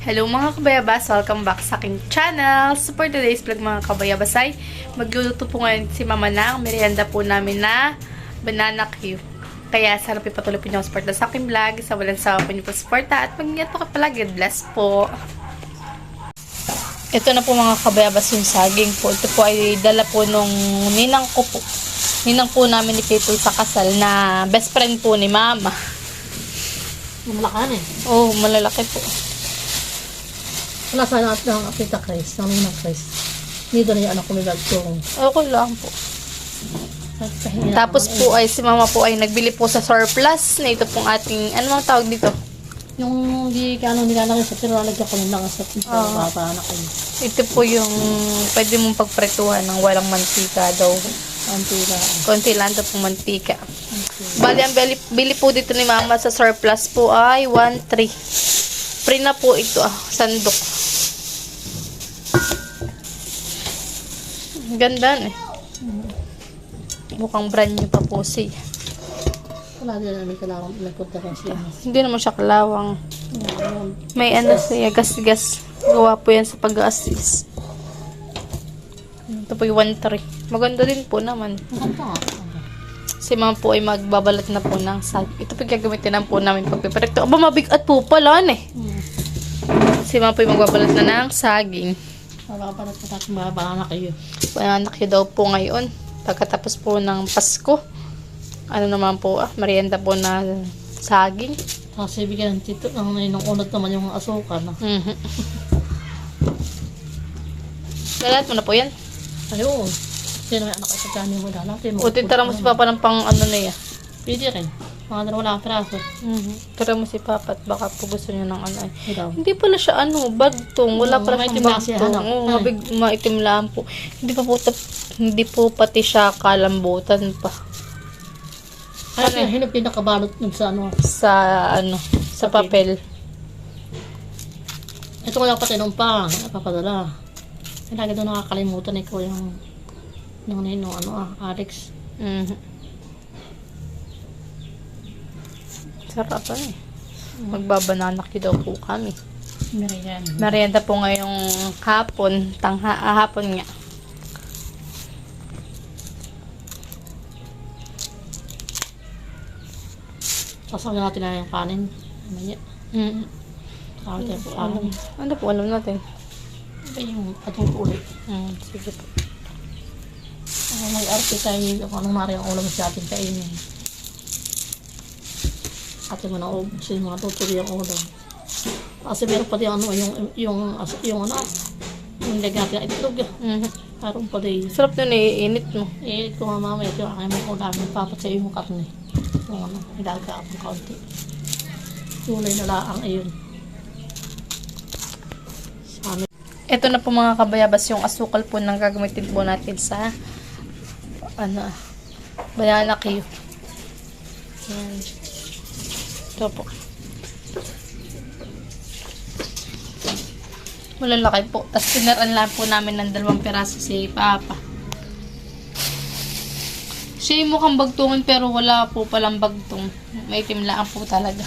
Hello mga kabayabas! Welcome back sa aking channel. So for today's vlog mga kabayabas ay magluluto po ngayon si Mama ng merienda po namin na banana Q. Kaya sana po patuloy po niyo ang support na sa aking vlog. Sa walang sawa po niyo po support at mag-ingat po ka palagi. Bless po! Ito na po mga kabayabas yung saging po. Ito po ay dala po nung ninang ko po. Ninang po namin ni People sa kasal na best friend po ni Mama. Malakan eh. Oh, malalaki po. Wala sana at ng Tita Chris, ng Ninang Chris. Dito na yung anak ko may bagtong. Okay lang po. Tapos po ay si Mama po ay nagbili po sa surplus na ito pong ating, ano mga tawag dito? Yung di kano nilalaki sa pero nagkakunin lang sa para anak ko. Ito po yung pwede mong pagpretuhan ng walang mantika daw. Antira. Konti lang ito pong mantika. Bali, ang bili po dito ni Mama sa surplus po ay 1.3. Free na po ito sandok. Ganda eh. Mukhang brand new pa po siya. Wala din na may kalawang nagpunta kang siya. Hindi naman siya kalawang. May ano siya, gas-gas. Gawa po yan sa pag-assist. Ito po yung 1.3. Maganda din po naman. Maganda nga. Si Mama po ay magbabalat na po ng saging. Ito po gagamitin na po namin pagpipreto. Aba, mabigat po pala eh. Si Mama po ay magbabalat na ng saging. Mababalat pa natin mga kayo. Anak yun daw po ngayon. Pagkatapos po ng Pasko. Ano naman po merienda po na saging. Kasi bigyan ng tito ng unod naman yung asukal. Lalat mo na po yan. Ayun. Sino may anak sa kanin mo dala? O titara mo si Papa ng pang ano na yan. Pwede rin. Mga wala kang piraso. Tara mo si Papa at baka po gusto niya ng ano ay. Ikaw. Hindi pala siya bagtong. Wala pala maitim siyang lang siya, bagtong. ano? Maitim lang po. Hindi po pati siya kalambutan pa. Kaya hinap din nakabalot nun sa ano. Sa papel. Ito ko lang pati nung napapadala. Lagi doon nakakalimutan ko yung Alex. Sarap eh. Magbabanana daw po kami. Merienda. Merienda po ngayong hapon. Hapon nga. Sasagyan natin na yung kanin. Mamaya. Sasagyan tayo po alam. Ano po alam natin? Ano yung atong ulit? Sige po. May arte tayo kung anong mari ang ulam sa ating kainin. Ating mga ubus yung mga tutuloy ang ulam. Kasi meron pa din ano, yung lagyan natin na itlog. Meron pa din. Sarap nun iinit mo. Eh, kung mamaya ito, kaya may ulam, papat sa yung karne. Kung ano, ilaga akong kaunti. Tulay na laang ayun. Ito na po mga kabayabas yung asukal po nang gagamitin po natin sa banana Q. Yan. Ito po. Malalaki po. Tapos tinaran lang po namin ng 2 piraso si Papa. Siya yung mukhang bagtungan pero wala po palang bagtong. May timlaan po talaga.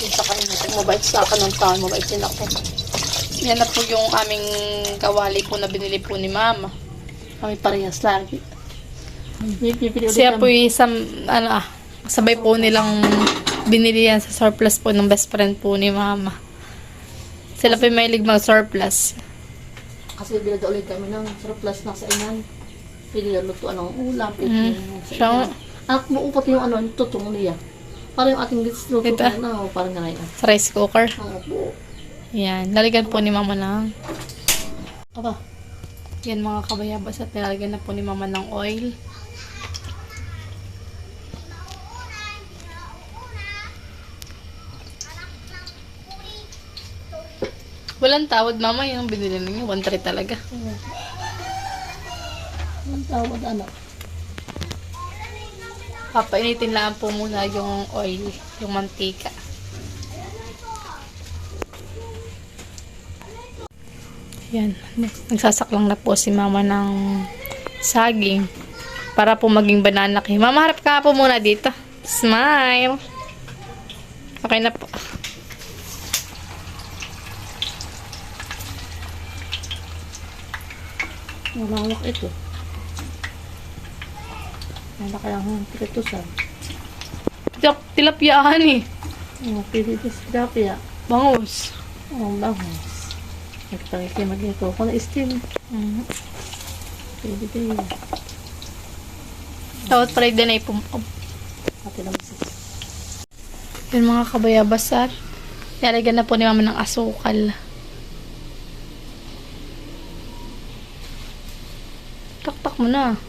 Sa kainin, mabait sa akin ng taon, mabait din ako. Yan na po yung aming kawali po na binili po ni Mama. Kami parehas lagi. Siya po yung sabay po nilang binili yan sa surplus po ng best friend po ni Mama. Sila po yung mahilig mag-surplus. Kasi bilad ulit kami ng surplus na sa inan. Pwede na lutuan ng ulam. Siya, At muupat yung yung tutong niya. Parang yung ating luto Ito? na parang ganyan. sa rice cooker. Oo. Yan. Lalagyan po ni Mama ng Aba. yan mga kabayabas at nilalagyan na po ni Mama ng oil. Walang tawad Mama yung binili ninyo. 1.3 talaga. Ang tawad anak. Papainitin lang po muna yung oil, yung mantika. Yan. Nagsasaklang na po si Mama ng saging para po maging banana Q. Mama, harap ka po muna dito. Smile! Okay na po. Malawak ito. Wala kayang piritusan. Tilapyaan eh. Pilitis tilapia. Bangus. Bangus. Nagpangiti mag-ito ko na steam. Pwede din. Tapos pala din ay pumap. Ate lang sis. Yun mga kabayabas at nilagyan na po ni mama ng asukal. Taktak mo na.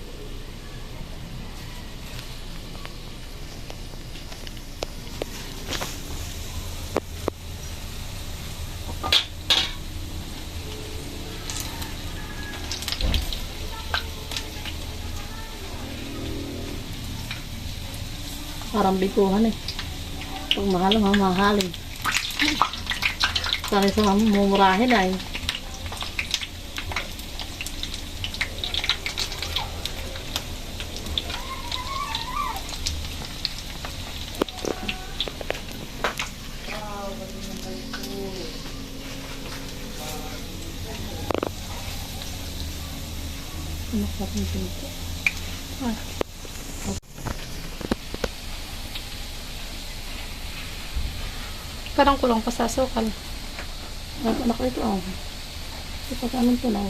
Parang bikuhan eh. Pag mahal, mamahalin. Kaya sa mumurahin ay. Masarap nito. Parang kulang pa sa asukal. Anak ko ito ah. Ito pa anong tunaw.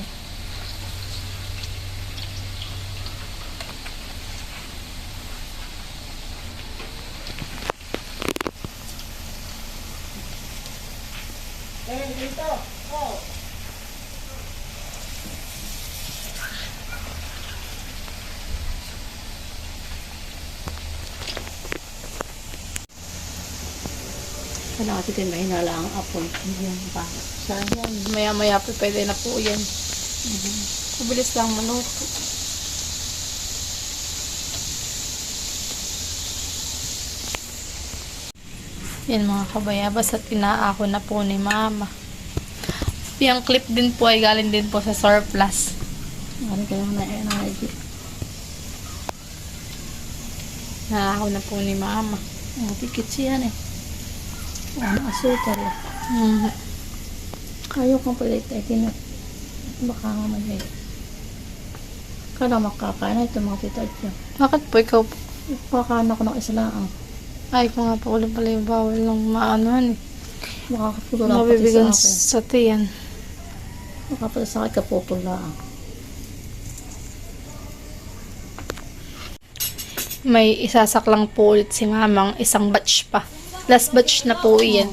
Dito. Oh. Kailangan natin mahinala ang apple. Hindi yung pangat. Sayang. Maya-maya po pwede na po yan. Mabilis lang maluto. Yan mga kabayabas at inaako na po ni mama. Yung clip din po ay galing din po sa surplus. Ano kaya na-edit? Inaako na po ni mama. Tikit siya eh. Ano, asukal ah. Ayaw kang palit-itin na. Baka mamaya. Kala makakain na ito mga titad niya. Bakit po ikaw po? Pakakain ako ng isa lang. Ay, kung nga po ulit pala yung bawal ng maanuhan eh. Makakapulo lang pati Mabibigan sa akin. sa tiyan. Makapala sa akin kapupul lang. May isasak lang po ulit si mamang isang batch pa. Last batch na po iyan.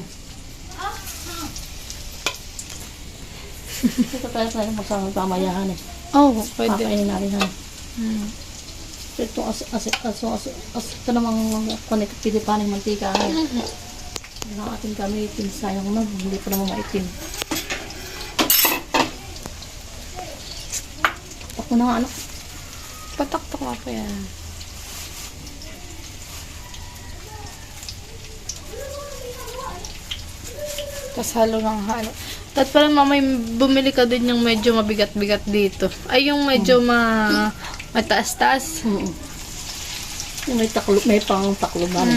Ito tayo masama pamayahan eh. Oh, pwede. Pakainin natin ha. Ito ito namang pinipaning mantika ha. Ang ating gamitin sayang na hindi pa naman maitim. Ako na nga anak. Patak-tak nga pa yan. Tapos halo ng halo. Tapos parang mamay bumili ka din yung medyo mabigat-bigat dito. Ay, yung medyo mataas-taas. Yung may pang takluban.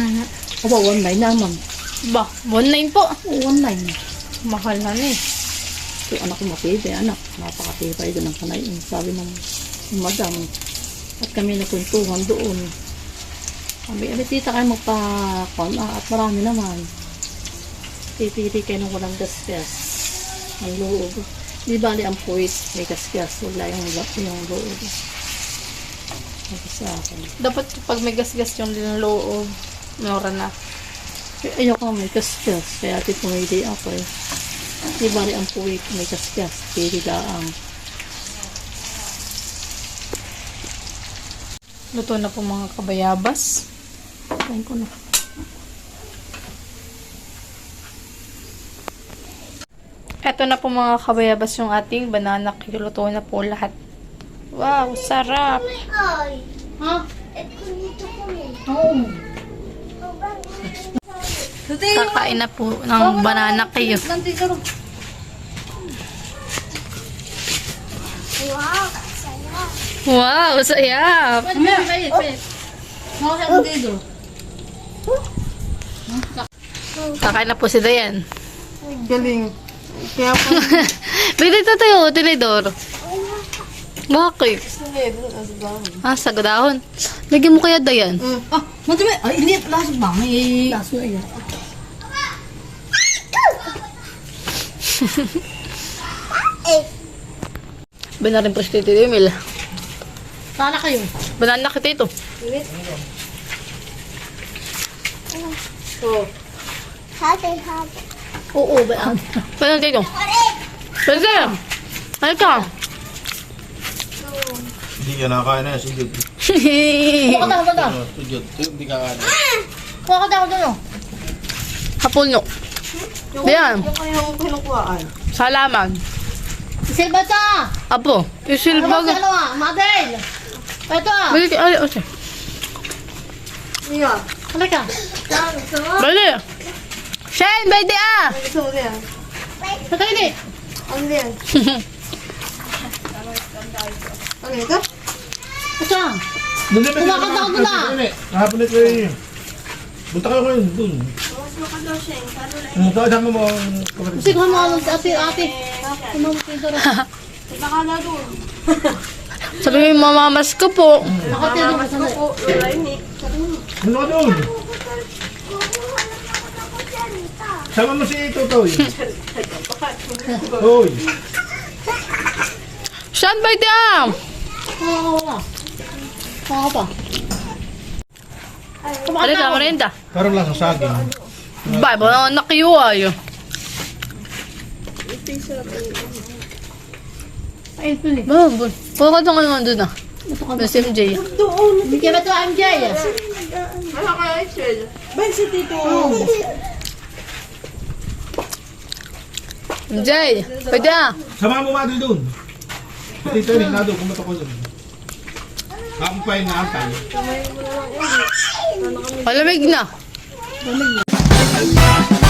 Aba, 1.9 naman. Ba, 1.9 po. 1.9. Mahal na ni. So, anak ko matibay, anak. Napakatibay doon ang kanayin. Sabi ng madam. At kami nagkuntuhan doon. Sabi, tita kayo magpa-con at marami naman. Pipili kayo ng walang gasgas. Ang loob. Di bali ang puwit, may gasgas. Wala yung loob. Sabi sa akin. Dapat pag may gasgas yung loob, mura na. Ayoko may gasgas. Kaya pumili ako eh. Di bali ang puwit, may gasgas. Pili daang. Luto na po mga kabayabas. Kain ko na. Eto na po mga kabayabas yung ating banana cake. Luto na po lahat. Wow, sarap! Ha? Oo. Kakain na po ng banana cake. Wow, sayap! Kakain na po si Dayan. Galing. Kaya po, Pwede ito tayo, tinidor. Bakit? Sa dahon. Lagyan mo kaya Dayan. madami. Ay, hindi. Lasok ba? May... Laso na yan. Banarin po si Tito Emil. Sana kayo. Banana kita ito. Oo, ba? Banana Tito. Banana. Ano ka? Hindi ka nakakain na, sigod. Kuha ka daw, Sigod, hindi ka kakain. Kuha ka daw, doon. Hapon no. Dayan. Yung kayong kinukuhaan. Salaman. Silba ta! Apo. Ano Isilbag. ba si Mabel? Ito ah. Balik. Ay, okay. Iya. Halika. Balik. Shane, baby ah. Gusto mo yan? Halika ini. Ano yan? Ano ito? Ito ah. Kumakanta ko doon ah. Kahapon ito eh. Punta kayo ngayon dun. Kasama mo ang kapatid. Kasi kung ano ate. Kumamukha ito rin. Sabi mo, mamamas ko po. Nakatira ko sana. Ano ka doon? Sama mo si Totoy. Hoy. Saan ba ito ah? Wala. Kuha pa. Halika, merinda. Parang lang sa saging. Ba, ba nakiway. Ayun po ni. Ba, ba. Puro ka doon naman doon ah. Doon si MJ. Hindi ka ba ito MJ? Ano kaya Excel? Ben, si Tito. MJ, pwede ah. Sama mo madal doon. Dito rin, nado, kumato ko doon. Kakumpay na atay. Malamig na. Malamig.